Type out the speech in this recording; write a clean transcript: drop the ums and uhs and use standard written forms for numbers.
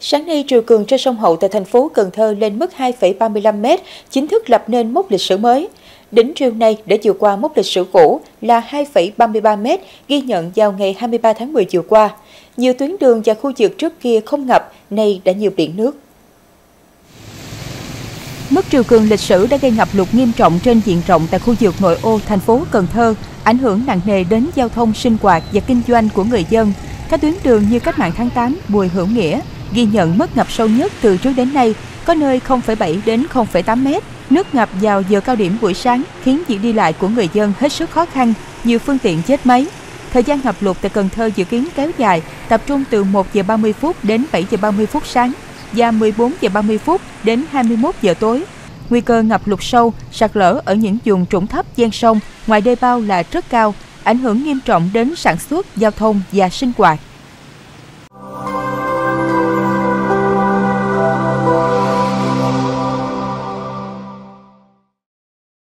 Sáng nay, triều cường trên sông Hậu tại thành phố Cần Thơ lên mức 2,35 m, chính thức lập nên mốc lịch sử mới. Đỉnh triều này đã vượt qua mốc lịch sử cũ là 2,33 m, ghi nhận vào ngày 23 tháng 10 vừa qua. Nhiều tuyến đường và khu vực trước kia không ngập, nay đã nhiều biển nước. Mức triều cường lịch sử đã gây ngập lụt nghiêm trọng trên diện rộng tại khu vực nội ô thành phố Cần Thơ, ảnh hưởng nặng nề đến giao thông, sinh hoạt và kinh doanh của người dân. Các tuyến đường như Cách mạng tháng 8, Bùi Hữu Nghĩa ghi nhận mức ngập sâu nhất từ trước đến nay, có nơi 0,7 đến 0,8 m. Nước ngập vào giờ cao điểm buổi sáng khiến việc đi lại của người dân hết sức khó khăn, nhiều phương tiện chết máy. Thời gian ngập lụt tại Cần Thơ dự kiến kéo dài, tập trung từ 1 giờ 30 phút đến 7 giờ 30 phút sáng và 14 giờ 30 phút đến 21 giờ tối. Nguy cơ ngập lụt sâu, sạt lở ở những vùng trũng thấp ven sông ngoài đê bao là rất cao, ảnh hưởng nghiêm trọng đến sản xuất, giao thông và sinh hoạt.